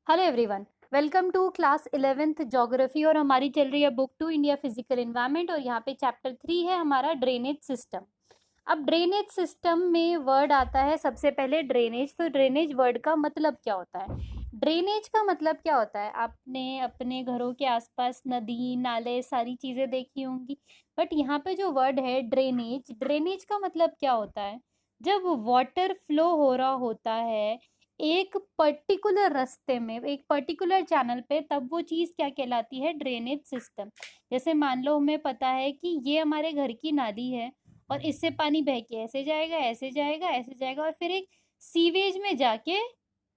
Hello everyone. Welcome to class 11th geography और हमारी चल रही है बुक 2 इंडिया फिजिकल एनवायरनमेंट और यहाँ पे चैप्टर 3 है हमारा ड्रेनेज सिस्टम। अब ड्रेनेज सिस्टम में वर्ड आता है सबसे पहले ड्रेनेज। तो ड्रेनेज वर्ड का मतलब क्या होता है? ड्रेनेज का मतलब क्या होता है? आपने अपने घरों के आसपास नदी नाले सारी चीजें देखी होंगी, बट यहाँ पे जो वर्ड है ड्रेनेज, ड्रेनेज का मतलब क्या होता है? जब वाटर फ्लो हो रहा होता है एक पर्टिकुलर रास्ते में, एक पर्टिकुलर चैनल पे, तब वो चीज क्या कहलाती है? Drainage system. जैसे मान लो हमें पता है कि ये हमारे घर की नाली है और इससे पानी बह के ऐसे जाएगा ऐसे जाएगा ऐसे जाएगा और फिर एक सीवेज में जाके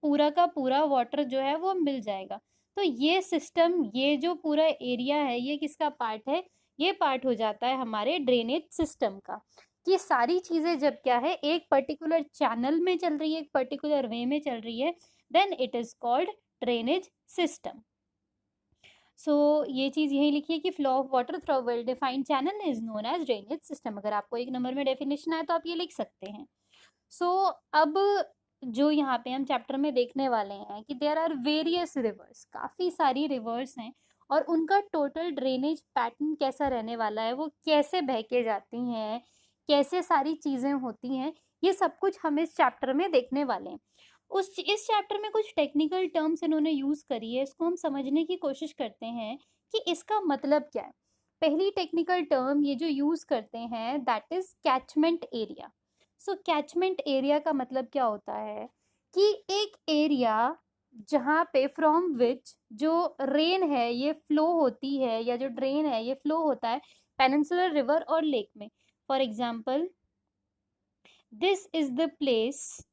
पूरा का पूरा वाटर जो है वो मिल जाएगा। तो ये सिस्टम, ये जो पूरा एरिया है, ये किसका पार्ट है? ये पार्ट हो जाता है हमारे ड्रेनेज सिस्टम का। ये सारी चीजें जब क्या है एक पर्टिकुलर चैनल में चल रही है, एक पर्टिकुलर वे में चल रही है, then it is called drainage system. So ये चीज यही लिखी है कि flow of water through well defined channel is known as drainage system. अगर आपको एक नंबर में डेफिनेशन आए तो आप ये लिख सकते हैं। सो अब जो यहाँ पे हम चैप्टर में देखने वाले हैं कि देयर आर वेरियस रिवर्स, काफी सारी रिवर्स हैं और उनका टोटल ड्रेनेज पैटर्न कैसा रहने वाला है, वो कैसे बह के जाती हैं, कैसे सारी चीजें होती हैं, ये सब कुछ हम इस चैप्टर में देखने वाले हैं। इस चैप्टर में कुछ टेक्निकल टर्म्स इन्होंने यूज करी है, इसको हम समझने की कोशिश करते हैं कि इसका मतलब क्या है। पहली टेक्निकल टर्म ये जो यूज करते हैं that is catchment area. So catchment area का मतलब क्या होता है कि एक एरिया जहाँ पे फ्रॉम विच जो रेन है ये फ्लो होती है, या जो ड्रेन है ये फ्लो होता है पेनिनसुलर रिवर और लेक में। For example, this is the place,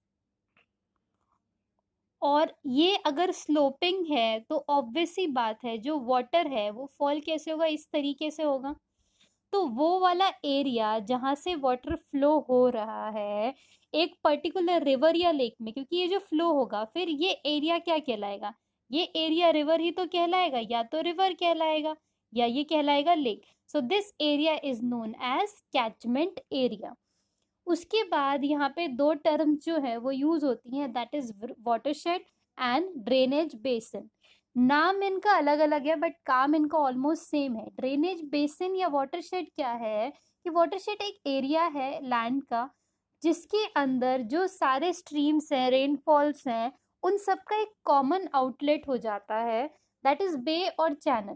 और ये अगर स्लोपिंग है तो ऑब्वियस सी बात है जो वाटर है वो फॉल कैसे होगा? इस तरीके से होगा। तो वो वाला एरिया जहां से वाटर फ्लो हो रहा है एक पर्टिकुलर रिवर या लेक में, क्योंकि ये जो फ्लो होगा फिर ये एरिया क्या कहलाएगा? ये एरिया रिवर ही तो कहलाएगा, या तो रिवर कहलाएगा या ये कहलाएगा lake. So this area is known as catchment area. उसके बाद यहाँ पे दो टर्म जो है वो यूज होती हैं, that is watershed and drainage basin. नाम इनका अलग अलग है बट काम इनका ऑलमोस्ट सेम है। ड्रेनेज बेसिन या वाटरशेड क्या है कि वाटरशेड एक एरिया है लैंड का जिसके अंदर जो सारे स्ट्रीम्स हैं, रेनफॉल्स हैं, उन सब का एक कॉमन आउटलेट हो जाता है, दैट इज बे और चैनल।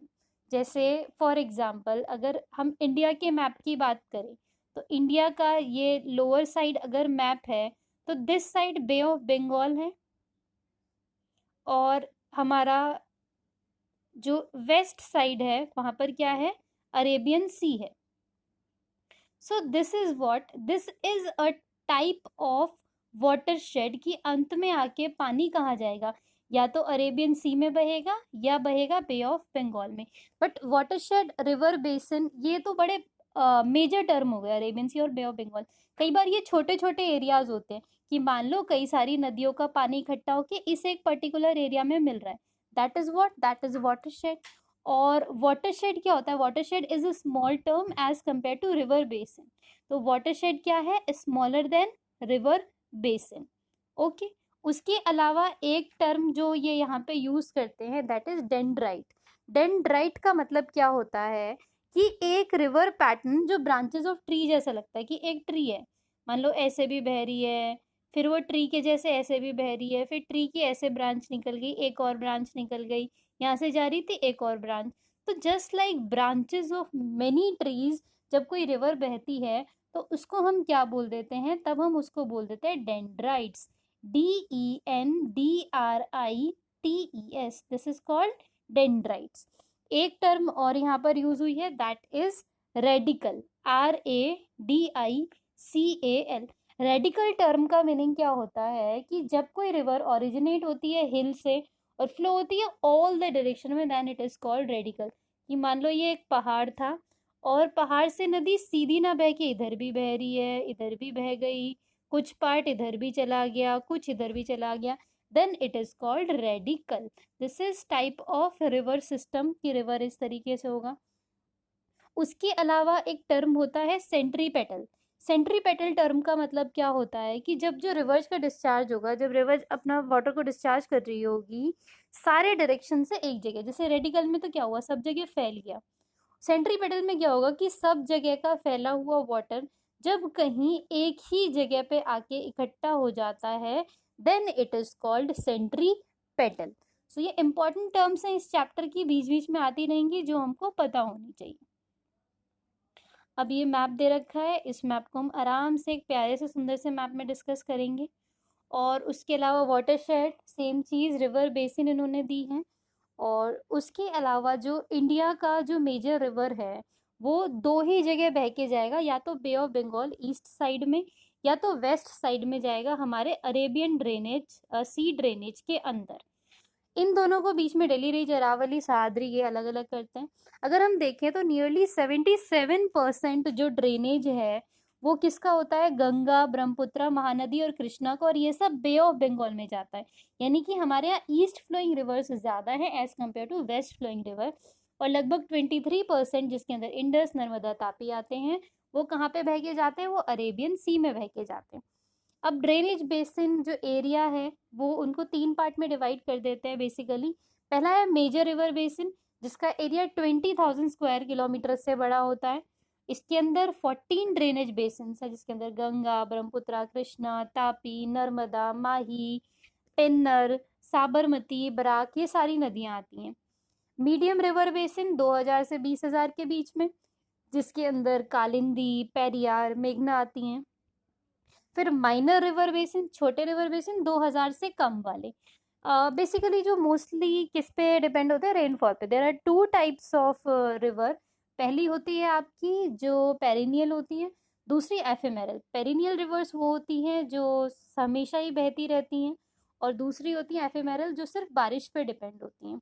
जैसे फॉर एग्जाम्पल अगर हम इंडिया के मैप की बात करें तो इंडिया का ये लोअर साइड अगर मैप है तो this side Bay of Bengal है और हमारा जो वेस्ट साइड है वहां पर क्या है? अरेबियन सी है। सो this is what, this is a type of watershed की अंत में आके पानी कहाँ जाएगा? या तो अरेबियन सी में बहेगा या बहेगा बे ऑफ बंगाल में। बट वाटरशेड, रिवर बेसिन, ये तो बड़े मेजर टर्म हो गए, अरेबियन सी और बे ऑफ बंगाल। कई बार ये छोटे छोटे एरियाज होते हैं कि मान लो कई सारी नदियों का पानी इकट्ठा होके इस एक पर्टिकुलर एरिया में मिल रहा है, that is what, that is watershed. और वाटरशेड क्या होता है? Watershed is a small term as compare to river basin. तो वाटरशेड क्या है? Smaller than river basin. Okay. उसके अलावा एक टर्म जो ये यहाँ पे यूज करते हैं दैट इज डेंड्राइट। डेंड्राइट का मतलब क्या होता है कि एक रिवर पैटर्न जो ब्रांचेस ऑफ ट्री जैसा लगता है, कि एक ट्री है, मान लो ऐसे भी बह रही है, फिर वो ट्री के जैसे ऐसे भी बह रही है, फिर ट्री की ऐसे ब्रांच निकल गई, एक और ब्रांच निकल गई, यहाँ से जा रही थी एक और ब्रांच। तो just like branches of many trees, जब कोई रिवर बहती है तो उसको हम क्या बोल देते हैं? तब हम उसको बोल देते हैं dendrites. DENDRITES, this is called dendrites. एक टर्म और यहाँ पर यूज हुई है that is radical, RADICAL। Radical term का मीनिंग क्या होता है कि जब कोई रिवर ओरिजिनेट होती है हिल से और फ्लो होती है ऑल द डायरेक्शन में, then it is called radical. कि मान लो ये एक पहाड़ था और पहाड़ से नदी सीधी ना बह के इधर भी बह रही है, इधर भी बह गई, कुछ पार्ट इधर भी चला गया, कुछ इधर भी चला गया, then it is called radical. This is type of river system कि रिवर इस तरीके से होगा। उसके अलावा एक टर्म होता है सेंट्रीपेटल। सेंट्रीपेटल टर्म का मतलब क्या होता है कि जब जो रिवर्स का डिस्चार्ज होगा, जब रिवर्स अपना वाटर को डिस्चार्ज कर रही होगी सारे डायरेक्शन से एक जगह, जैसे रेडिकल में तो क्या हुआ, सब जगह फैल गया, सेंट्रीपेटल में क्या होगा कि सब जगह का फैला हुआ वाटर जब कहीं एक ही जगह पे आके इकट्ठा हो जाता है, then it is called centripetal. So ये इंपॉर्टेंट टर्म्स हैं इस चैप्टर की, बीच बीच में आती रहेंगी, जो हमको पता होनी चाहिए। अब ये मैप दे रखा है, इस मैप को हम आराम से एक प्यारे से सुंदर से मैप में डिस्कस करेंगे। और उसके अलावा वाटरशेड सेम चीज़, रिवर बेसिन इन्होंने दी है। और उसके अलावा जो इंडिया का जो मेजर रिवर है वो दो ही जगह बह के जाएगा, या तो बे ऑफ बंगाल ईस्ट साइड में या तो वेस्ट साइड में जाएगा हमारे अरेबियन ड्रेनेज सी ड्रेनेज के अंदर। इन दोनों को बीच में डेली, अरावली, सह्याद्री ये अलग अलग करते हैं। अगर हम देखें तो नियरली 77% जो ड्रेनेज है वो किसका होता है, गंगा, ब्रह्मपुत्र, महानदी और कृष्णा का, और ये सब बे ऑफ बंगाल में जाता है। यानी कि हमारे यहाँ ईस्ट फ्लोइंग रिवर्स ज़्यादा है as compare to west flowing river. और लगभग 23% जिसके अंदर इंडस, नर्मदा, तापी आते हैं, वो कहाँ पे बह के जाते हैं, वो अरेबियन सी में बह के जाते हैं। अब ड्रेनेज बेसिन जो एरिया है वो उनको 3 पार्ट में डिवाइड कर देते हैं बेसिकली। पहला है मेजर रिवर बेसिन, जिसका एरिया 20,000 स्क्वायर किलोमीटर से बड़ा होता है। इसके अंदर 14 ड्रेनेज बेसिन है, जिसके अंदर गंगा, ब्रह्मपुत्र, कृष्णा, तापी, नर्मदा, माही, पेन्नर, साबरमती, बराक, ये सारी नदियां आती हैं। मीडियम रिवर बेसिन 2000 से 20,000 के बीच में, जिसके अंदर कालिंदी, पेरियार, मेघना आती हैं। फिर माइनर रिवर बेसिन, छोटे रिवर बेसिन 2000 से कम वाले। बेसिकली जो मोस्टली किस पे डिपेंड होते हैं, रेनफॉल पे। There are 2 types of river. पहली होती है आपकी जो पेरिनियल होती है, दूसरी एफेमेरल। पेरिनियल रिवर्स वो होती हैं जो हमेशा ही बहती रहती हैं, और दूसरी होती है एफेमेरल जो सिर्फ बारिश पे डिपेंड होती हैं।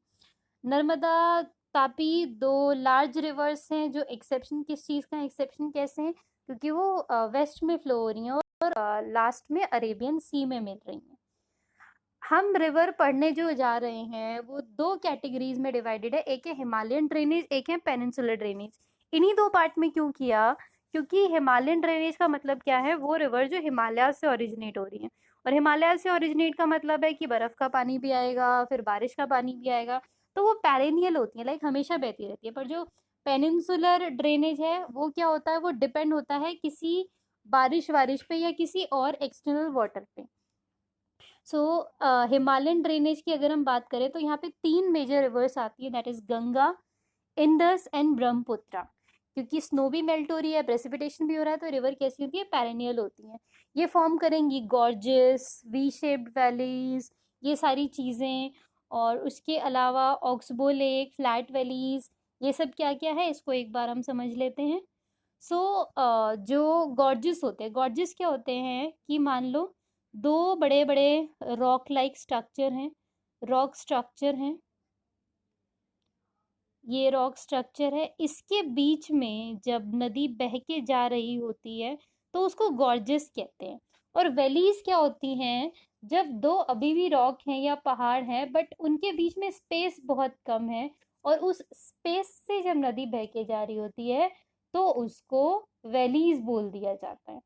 नर्मदा, तापी दो लार्ज रिवर्स हैं जो एक्सेप्शन, किस चीज़ का एक्सेप्शन कैसे हैं, क्योंकि वो वेस्ट में फ्लो हो रही हैं और लास्ट में अरेबियन सी में मिल रही हैं। हम रिवर पढ़ने जो जा रहे हैं वो 2 कैटेगरीज में डिवाइडेड है, एक है हिमालयन ड्रेनेज, एक है पेनिनसुलर ड्रेनेज। इन्हीं 2 पार्ट में क्यों किया, क्योंकि हिमालयन ड्रेनेज का मतलब क्या है, वो रिवर जो हिमालय से ओरिजिनेट हो रही है। और हिमालय से ओरिजिनेट का मतलब है कि बर्फ का पानी भी आएगा, फिर बारिश का पानी भी आएगा, तो वो पेरेनियल होती है, लाइक हमेशा बहती रहती है। पर जो पेनिनसुलर ड्रेनेज है वो क्या होता है, वो डिपेंड होता है किसी बारिश वारिश पे या किसी और एक्सटर्नल वाटर पे। सो हिमालयन ड्रेनेज की अगर हम बात करें तो यहाँ पे 3 मेजर रिवर्स आती है, that is Ganga, Indus and Brahmaputra. क्योंकि स्नो भी मेल्ट हो रही है, प्रेसिपिटेशन भी हो रहा है, तो रिवर कैसी होती है, पेरेनियल होती है। ये फॉर्म करेंगी गॉर्जेस, वी शेप्ड वैलीज, ये सारी चीज़ें। और उसके अलावा ऑक्सबो लेक, फ्लैट वैलीज, ये सब क्या क्या है इसको एक बार हम समझ लेते हैं। सो जो गॉर्जेस होते हैं, गॉर्जेस क्या होते हैं कि मान लो 2 बड़े बड़े रॉक लाइक स्ट्रक्चर हैं, रॉक स्ट्रक्चर हैं, ये रॉक स्ट्रक्चर है, इसके बीच में जब नदी बह के जा रही होती है तो उसको गॉर्जेस कहते हैं। और वैलीज क्या होती हैं, जब 2 अभी भी रॉक हैं या पहाड़ हैं बट उनके बीच में स्पेस बहुत कम है, और उस स्पेस से जब नदी बह के जा रही होती है तो उसको वैलीज बोल दिया जाता है।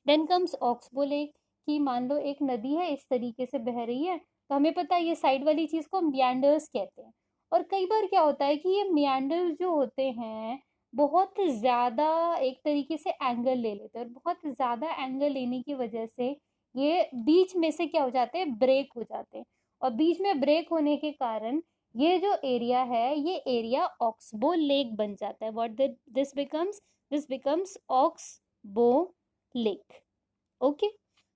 देन कम्स ऑक्सबो लेक, कि मान लो एक नदी है इस तरीके से बह रही है, तो हमें पता है ये साइड वाली चीज को मियांडर्स कहते हैं। और कई बार क्या होता है कि ये मियांडर्स जो होते हैं बहुत ज्यादा एक तरीके से एंगल ले लेते हैं, और बहुत ज्यादा एंगल लेने की वजह से ये बीच में से क्या हो जाते हैं, ब्रेक हो जाते हैं। और बीच में ब्रेक होने के कारण ये जो एरिया है, ये एरिया ऑक्सबो लेक बन जाता है। What this becomes oxbow lake. Okay,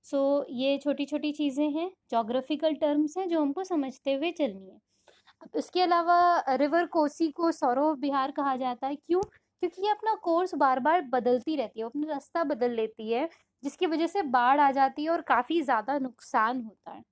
so ये छोटी छोटी चीज़ें हैं, जोग्राफिकल टर्म्स हैं जो हमको समझते हुए चलनी है। अब इसके अलावा रिवर कोसी को सौरव विहार कहा जाता है, क्यों, क्योंकि ये अपना कोर्स बार बार बदलती रहती है, अपना रास्ता बदल लेती है, जिसकी वजह से बाढ़ आ जाती है और काफ़ी ज़्यादा नुकसान होता है।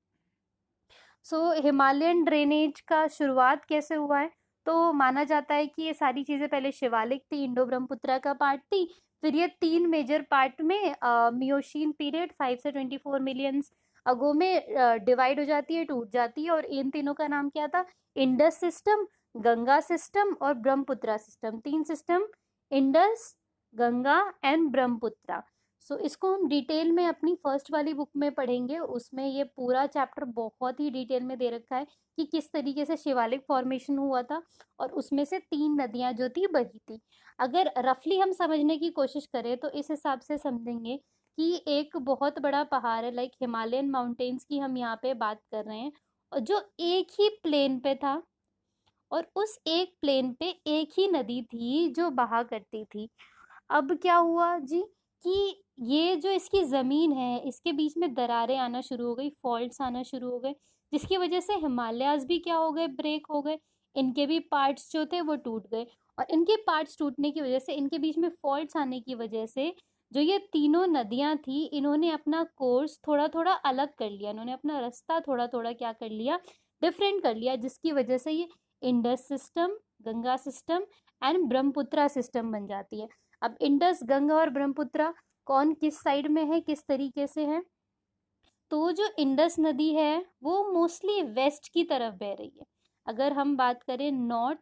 सो हिमालयन ड्रेनेज का शुरुआत कैसे हुआ है, तो माना जाता है कि ये सारी चीज़ें पहले शिवालिक थी, इंडो ब्रह्मपुत्र का पार्ट थी, फिर ये 3 मेजर पार्ट में मियोशीन पीरियड 5 से 24 मिलियन अगो में डिवाइड हो जाती है, टूट जाती है। और इन तीनों का नाम क्या था, इंडस सिस्टम, गंगा सिस्टम और Brahmaputra system. 3 system, Indus, Ganga and Brahmaputra. So इसको हम डिटेल में अपनी फर्स्ट वाली बुक में पढ़ेंगे, उसमें ये पूरा चैप्टर बहुत ही डिटेल में दे रखा है कि किस तरीके से शिवालिक फॉर्मेशन हुआ था और उसमें से 3 नदियां जो थी बही थी। अगर रफली हम समझने की कोशिश करें तो इस हिसाब से समझेंगे कि एक बहुत बड़ा पहाड़ है, लाइक हिमालयन माउंटेन्स की हम यहाँ पे बात कर रहे हैं, और जो एक ही प्लेन पे था, और उस एक प्लेन पे एक ही नदी थी जो बहा करती थी। अब क्या हुआ जी कि ये जो इसकी ज़मीन है, इसके बीच में दरारें आना शुरू हो गई, फॉल्ट्स आना शुरू हो गए, जिसकी वजह से हिमालयाज़ भी क्या हो गए, ब्रेक हो गए। इनके भी पार्ट्स जो थे वो टूट गए, और इनके पार्ट्स टूटने की वजह से, इनके बीच में फॉल्ट्स आने की वजह से, जो ये तीनों नदियां थी, इन्होंने अपना कोर्स थोड़ा थोड़ा अलग कर लिया, इन्होंने अपना रास्ता थोड़ा थोड़ा क्या कर लिया, डिफरेंट कर लिया, जिसकी वजह से ये Indus system, Ganga system and Brahmaputra system बन जाती है। अब इंडस, गंगा और ब्रह्मपुत्रा कौन किस साइड में है, किस तरीके से है, तो जो इंडस नदी है वो मोस्टली वेस्ट की तरफ बह रही है। अगर हम बात करें नॉर्थ,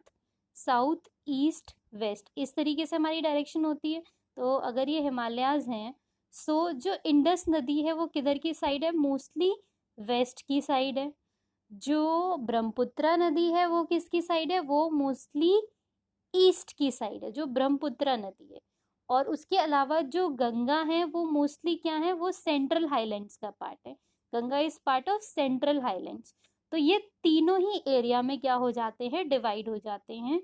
साउथ, ईस्ट, वेस्ट, इस तरीके से हमारी डायरेक्शन होती है। तो अगर ये हिमालयाज हैं, सो जो इंडस नदी है वो किधर की साइड है, मोस्टली वेस्ट की साइड है। जो ब्रह्मपुत्रा नदी है वो किसकी साइड है, वो मोस्टली ईस्ट की साइड है, जो ब्रह्मपुत्रा नदी है। और उसके अलावा जो गंगा है वो मोस्टली क्या है, वो सेंट्रल हाईलैंड्स का पार्ट है। Ganga is part of central highlands. तो ये तीनों ही एरिया में क्या हो जाते हैं, डिवाइड हो जाते हैं।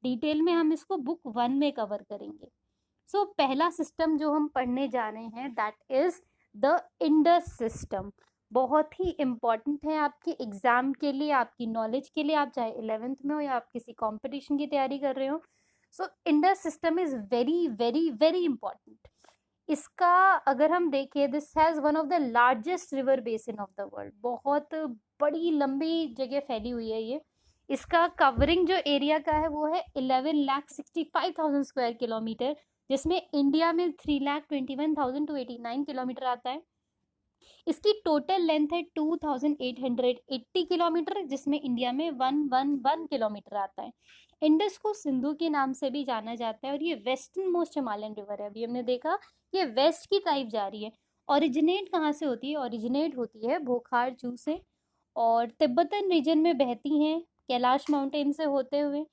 डिटेल में हम इसको बुक 1 में कवर करेंगे। सो पहला सिस्टम जो हम पढ़ने जा रहे हैं that is the Indus system. बहुत ही इम्पॉर्टेंट है आपके एग्जाम के लिए, आपकी नॉलेज के लिए, आप चाहे 11th में हो या आप किसी कंपटीशन की तैयारी कर रहे हो। So Indus system is very very very important. इसका अगर हम देखें, this has one of the largest river basin of the world. बहुत बड़ी लंबी जगह फैली हुई है ये। इसका कवरिंग जो एरिया का है वो है 11,65,000 स्क्वायर किलोमीटर, जिसमें इंडिया में 3,21,289 किलोमीटर आता है। इसकी टोटल लेंथ है 2,880 किलोमीटर, जिसमें इंडिया में 111 किलोमीटर आता है। इंडस को सिंधु के नाम से भी जाना जाता है, और ये वेस्टर्न मोस्ट हिमालयन रिवर है। अभी हमने देखा ये वेस्ट की तरफ जा रही है। ओरिजिनेट कहाँ से होती है, ओरिजिनेट होती है बोखारजू से, और तिब्बतन रीजन में बहती हैं कैलाश माउंटेन से होते हुए।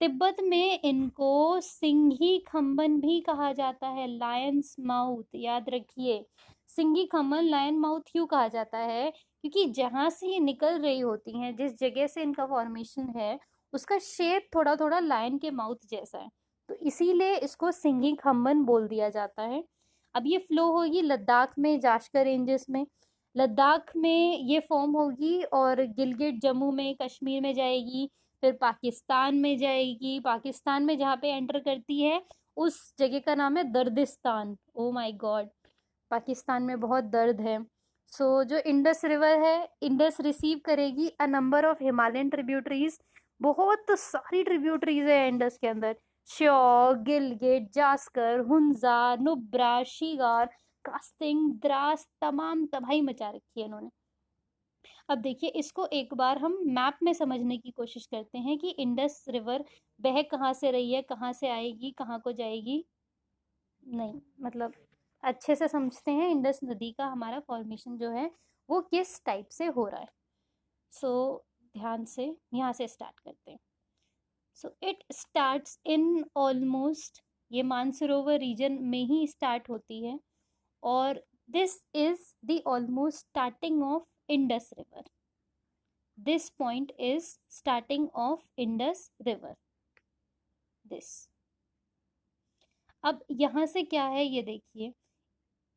तिब्बत में इनको सिंघी खम्बन भी कहा जाता है, लायंस माउथ, याद रखिए। सिंघी खम्बन, लायन माउथ क्यों कहा जाता है, क्योंकि जहाँ से ये निकल रही होती हैं, जिस जगह से इनका फॉर्मेशन है, उसका शेप थोड़ा थोड़ा लायन के माउथ जैसा है, तो इसीलिए इसको सिंघी खम्बन बोल दिया जाता है। अब ये फ्लो होगी लद्दाख में, जाश्कर रेंजेस में, लद्दाख में ये फॉर्म होगी, और गिलगिट, जम्मू में, कश्मीर में जाएगी, फिर पाकिस्तान में जाएगी। पाकिस्तान में जहाँ पे एंटर करती है उस जगह का नाम है Dardistan. Oh my God, Pakistan में बहुत दर्द है। सो जो इंडस रिवर है, इंडस रिसीव करेगी a number of Himalayan tributaries. बहुत सारी ट्रिब्यूटरीज है इंडस के अंदर, श्योक, गिलगिट, जास्कर, हुंजा, नुब्रा, शिगार, कास्टिंग, द्रास, तमाम तबाही मचा रखी है इन्होंने। अब देखिए, इसको एक बार हम मैप में समझने की कोशिश करते हैं कि इंडस रिवर बह कहाँ से रही है, कहाँ से आएगी, कहाँ को जाएगी। नहीं, मतलब अच्छे से समझते हैं इंडस नदी का हमारा फॉर्मेशन जो है वो किस टाइप से हो रहा है। सो ध्यान से यहाँ से स्टार्ट करते हैं। So it starts in almost, ये मानसरोवर रीजन में ही स्टार्ट होती है, और this is the almost starting of Indus river. This point is starting of Indus river, this. अब यहाँ से क्या है ये देखिए,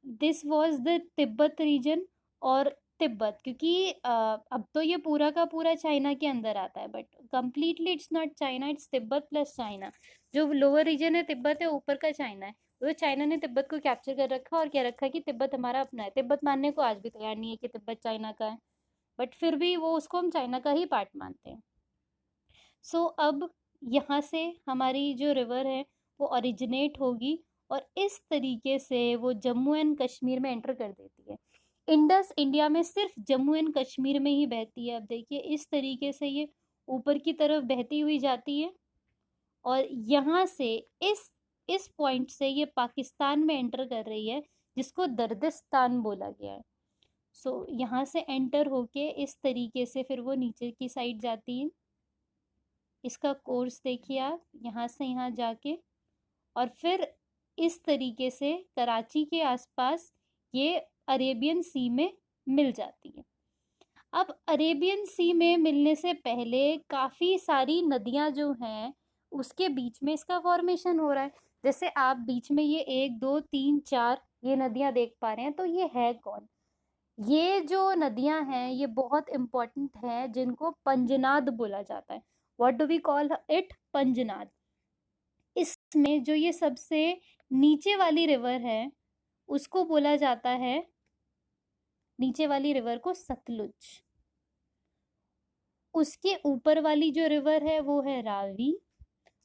this was the Tibet region, और तिब्बत क्योंकि अब तो ये पूरा का पूरा चाइना के अंदर आता है, but completely it's not China, it's Tibet plus China. जो लोअर रीजन है तिब्बत है, ऊपर का चाइना है। तो चाइना ने तिब्बत को कैप्चर कर रखा और क्या रखा कि तिब्बत हमारा अपना है। तिब्बत मानने को आज भी तैयार नहीं है कि तिब्बत चाइना का है, बट फिर भी वो उसको हम चाइना का ही पार्ट मानते हैं। सो अब यहाँ से हमारी जो रिवर है वो ओरिजिनेट होगी, और इस तरीके से वो जम्मू एंड कश्मीर में एंटर कर देती है। इंडस इंडिया में सिर्फ जम्मू एंड कश्मीर में ही बहती है। अब देखिए, इस तरीके से ये ऊपर की तरफ बहती हुई जाती है, और यहाँ से इस पॉइंट से ये पाकिस्तान में एंटर कर रही है, जिसको दर्दिस्तान बोला गया है। सो यहाँ से एंटर होके इस तरीके से फिर वो नीचे की साइड जाती है। इसका कोर्स देखिए आप, यहाँ से यहाँ जाके और फिर इस तरीके से कराची के आसपास ये अरेबियन सी में मिल जाती है। अब अरेबियन सी में मिलने से पहले काफ़ी सारी नदियाँ जो हैं उसके बीच में इसका फॉर्मेशन हो रहा है। जैसे आप बीच में ये 1 2 3 4 ये नदियाँ देख पा रहे हैं, तो ये है कौन? ये जो नदियाँ हैं ये बहुत इम्पोर्टेंट हैं, जिनको पंजनाद बोला जाता है। What do we call it? Panjnad. इसमें जो ये सबसे नीचे वाली रिवर है उसको बोला जाता है, नीचे वाली रिवर को सतलुज। उसके ऊपर वाली जो रिवर है वो है रावी,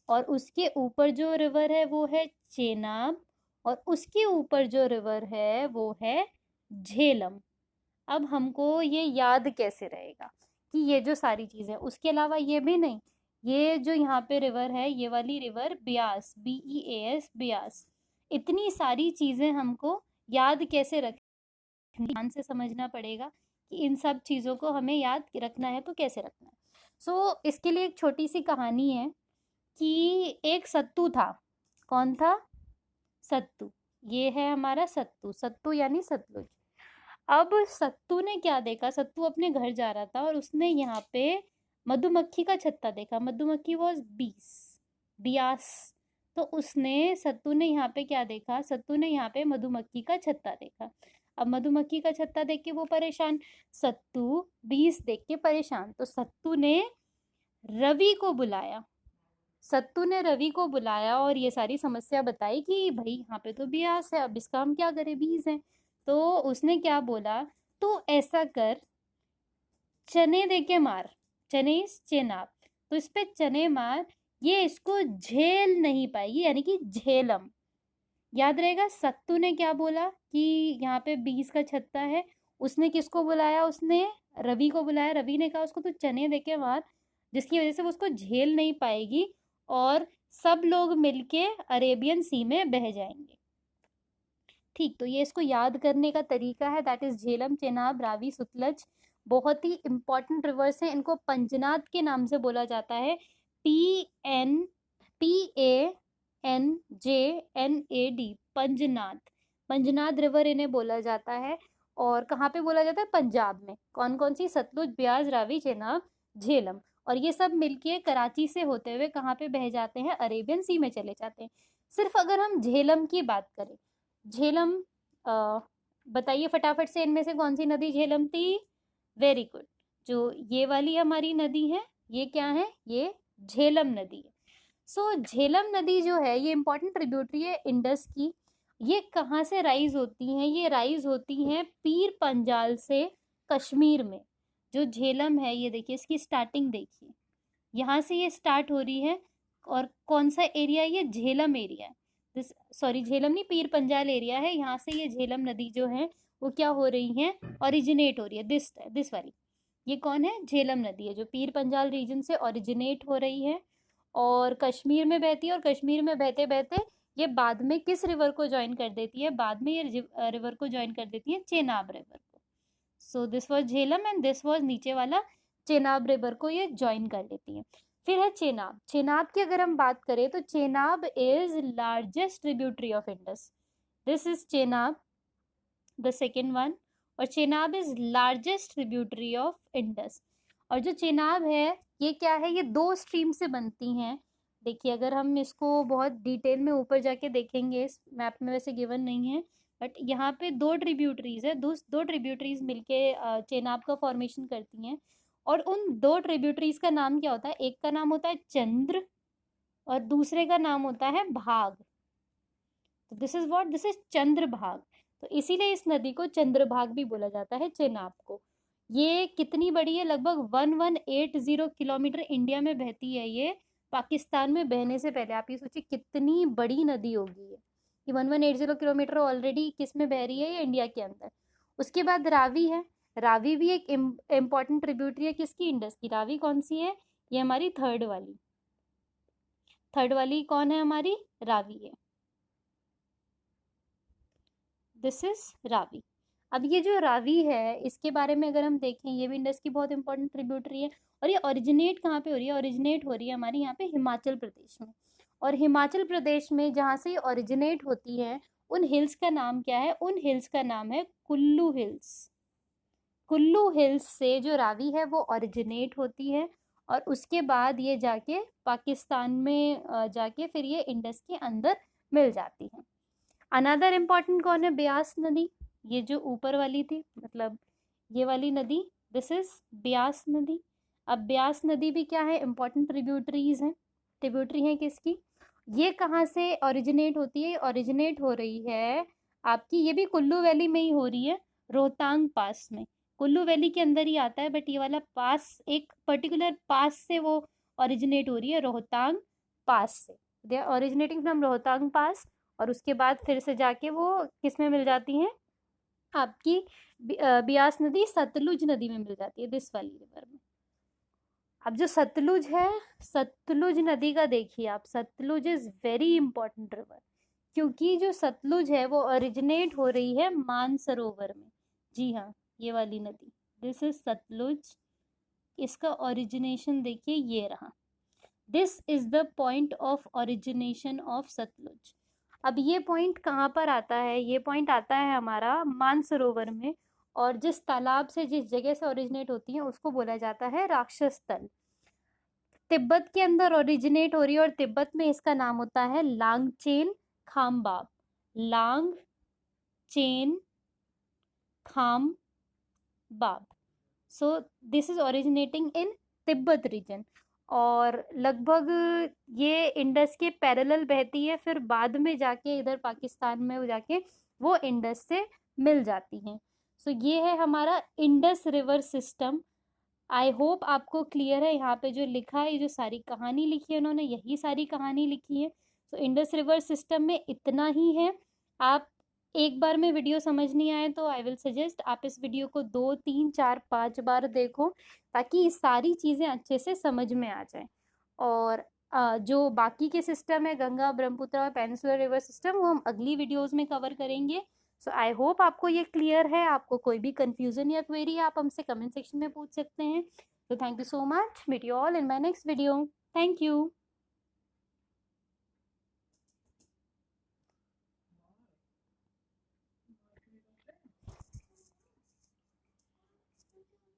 और उसके ऊपर जो रिवर है वो है चेनाब, और उसके ऊपर जो रिवर है वो है झेलम। अब हमको ये याद कैसे रहेगा कि ये जो सारी चीज़ें, उसके अलावा ये भी नहीं, ये जो यहाँ पे रिवर है ये वाली रिवर ब्यास, BEAS, ब्यास। इतनी सारी चीज़ें हमको याद कैसे रखनी, ध्यान से समझना पड़ेगा कि इन सब चीज़ों को हमें याद रखना है तो कैसे रखना है। सो इसके लिए एक छोटी सी कहानी है कि एक सत्तू था। कौन था? सत्तू। ये है हमारा सत्तू, सत्तू यानी सतलुज। अब सत्तू ने क्या देखा, सत्तू अपने घर जा रहा था और उसने यहाँ पे मधुमक्खी का छत्ता देखा। मधुमक्खी वॉज बीस, बियास। तो उसने, सत्तू ने यहाँ पे क्या देखा, सत्तू ने यहाँ पे मधुमक्खी का छत्ता देखा। अब मधुमक्खी का छत्ता देख के वो परेशान, सत्तू बीस देख के परेशान। तो सत्तू ने रवि को बुलाया, सत्तू ने रवि को बुलाया और ये सारी समस्या बताई कि भाई यहाँ पे तो बियास है, अब इसका हम क्या करें, बीस है। तो उसने क्या बोला, तो ऐसा कर, चने दे के मार, चने इस चेनाब, तो इस पे चने मार, ये इसको झेल नहीं पाएगी, यानी कि झेलम। याद रहेगा सत्तू ने क्या बोला कि यहाँ पे 20 का छत्ता है। उसने किसको बुलाया, उसने रवि को बुलाया। रवि ने कहा उसको तो चने दे के मार, जिसकी वजह से वो उसको झेल नहीं पाएगी और सब लोग मिलके अरेबियन सी में बह जाएंगे। ठीक, तो ये इसको याद करने का तरीका है, दैट इज झेलम, चेनाब, रावी, सतलज। बहुत ही इंपॉर्टेंट रिवर्स हैं, इनको पंजनाद के नाम से बोला जाता है। PNPANJNAD, पंजनाद। पंजनाद रिवर इन्हें बोला जाता है। और कहाँ पे बोला जाता है? पंजाब में। कौन कौन सी? सतलुज, ब्यास, रावी, चेनाब, झेलम। और ये सब मिलके कराची से होते हुए कहाँ पे बह जाते हैं? अरेबियन सी में चले जाते हैं। सिर्फ अगर हम झेलम की बात करें, झेलम, बताइए फटाफट से, इनमें से कौन सी नदी झेलम थी? वेरी गुड, जो ये वाली हमारी नदी है ये क्या है? ये झेलम नदी है। सो झेलम नदी जो है ये इंपॉर्टेंट ट्रिब्यूटरी है इंडस की। ये कहाँ से राइज होती हैं? ये राइज होती हैं पीर पंजाल से, कश्मीर में। जो झेलम है ये देखिए, इसकी स्टार्टिंग देखिए, यहाँ से ये स्टार्ट हो रही है। और कौन सा एरिया है ये? झेलम एरिया है। दिस, सॉरी झेलम नहीं, पीर पंजाल एरिया है। यहाँ से ये झेलम नदी जो है वो क्या हो रही है? ओरिजिनेट हो रही है। दिस वाली, ये कौन है? झेलम नदी है, जो पीर पंजाल रीजन से ओरिजिनेट हो रही है और कश्मीर में बहती है। और कश्मीर में बहते बहते ये बाद में किस रिवर को ज्वाइन कर देती है? बाद में ये रिवर को ज्वाइन कर देती है चेनाब रिवर को। So this was Jhelum and this was नीचे वाला चेनाब रिवर को ये ज्वाइन कर लेती है। फिर है चेनाब। चेनाब की अगर हम बात करें तो Chenab is largest tributary of Indus. This is Chenab, the second one. और Chenab is largest tributary of Indus. और जो चेनाब है ये क्या है? ये 2 स्ट्रीम से बनती हैं। देखिए अगर हम इसको बहुत डिटेल में ऊपर जाके देखेंगे, इस मैप में वैसे गिवन नहीं है, बट यहाँ पे 2 ट्रिब्यूटरीज है, दो ट्रिब्यूटरीज मिलके चेनाब का फॉर्मेशन करती हैं। और उन 2 ट्रिब्यूटरीज का नाम क्या होता है? एक का नाम होता है चंद्र और दूसरे का नाम होता है भाग। तो this is what? This is Chandrabhag. तो इसीलिए इस नदी को चंद्रभाग भी बोला जाता है, चेनाब को। ये कितनी बड़ी है? लगभग 1180 किलोमीटर इंडिया में बहती है ये। पाकिस्तान में बहने से पहले आप ये सोचिए कितनी बड़ी नदी होगी ये। 1180 किलोमीटर ऑलरेडी किस में बह रही है? ये इंडिया के अंदर। उसके बाद रावी है। रावी भी एक इम्पॉर्टेंट ट्रिब्यूटरी है किसकी? इंडस की। रावी कौन सी है? ये हमारी थर्ड वाली कौन है हमारी? रावी है। This is Ravi. अब ये जो रावी है इसके बारे में अगर हम देखें, ये भी इंडस की बहुत इंपॉर्टेंट ट्रिब्यूटरी है। और ये ओरिजिनेट कहाँ पे हो रही है? ओरिजिनेट हो रही है हमारी यहाँ पे हिमाचल प्रदेश में। और हिमाचल प्रदेश में जहाँ से ओरिजिनेट होती है उन हिल्स का नाम क्या है? उन हिल्स का नाम है कुल्लू हिल्स। कुल्लू हिल्स से जो रावी है वो ओरिजिनेट होती है और उसके बाद ये जाके पाकिस्तान में जाके फिर ये इंडस के अंदर मिल जाती है। अनदर इम्पॉर्टेंट कौन है? ब्यास नदी। ये जो ऊपर वाली थी, मतलब ये वाली नदी, दिस इज ब्यास नदी। अब ब्यास नदी भी क्या है? इम्पॉर्टेंट ट्रिब्यूटरीज हैं। ट्रिब्यूटरी है किसकी? ये कहाँ से ओरिजिनेट होती है? ओरिजिनेट हो रही है आपकी, ये भी कुल्लू वैली में ही हो रही है, रोहतांग पास में। कुल्लू वैली के अंदर ही आता है, बट ये वाला पास, एक पर्टिकुलर पास से वो ओरिजिनेट हो रही है, रोहतांग पास से। They are originating from Rohtang pass. और उसके बाद फिर से जाके वो किस में मिल जाती हैं? आपकी ब्यास नदी सतलुज नदी में मिल जाती है, दिस वाली रिवर में। अब जो सतलुज है, सतलुज नदी का देखिए आप, Satluj is very important river, क्योंकि जो सतलुज है वो ओरिजिनेट हो रही है मानसरोवर में। जी हाँ, ये वाली नदी, दिस इज सतलुज। इसका ओरिजिनेशन देखिए ये रहा, this is the point of origination of Satluj. अब ये पॉइंट कहाँ पर आता है? ये पॉइंट आता है हमारा मानसरोवर में। और जिस तालाब से, जिस जगह से ओरिजिनेट होती है उसको बोला जाता है राक्षस तल। तिब्बत के अंदर ओरिजिनेट हो रही है और तिब्बत में इसका नाम होता है Langchen Khambab. Langchen Khambab. So this is originating in Tibet region. और लगभग ये इंडस के पैरेलल बहती है, फिर बाद में जाके इधर पाकिस्तान में वो जाके वो इंडस से मिल जाती हैं। सो ये है हमारा Indus river system. I hope आपको क्लियर है। यहाँ पे जो लिखा है, ये जो सारी कहानी लिखी है उन्होंने, यही सारी कहानी लिखी है। सो इंडस रिवर सिस्टम में इतना ही है। आप एक बार में वीडियो समझ नहीं आए तो आई विल सजेस्ट आप इस वीडियो को 2, 3, 4, 5 बार देखो, ताकि ये सारी चीज़ें अच्छे से समझ में आ जाए। और जो बाकी के सिस्टम है, गंगा, ब्रह्मपुत्र और पेनिनसुलर रिवर सिस्टम, वो हम अगली वीडियोस में कवर करेंगे। सो आई होप आपको ये क्लियर है। आपको कोई भी कंफ्यूजन या क्वेरी है आप हमसे कमेंट सेक्शन में पूछ सकते हैं। तो thank you so much. Meet you all in my next video. Thank you.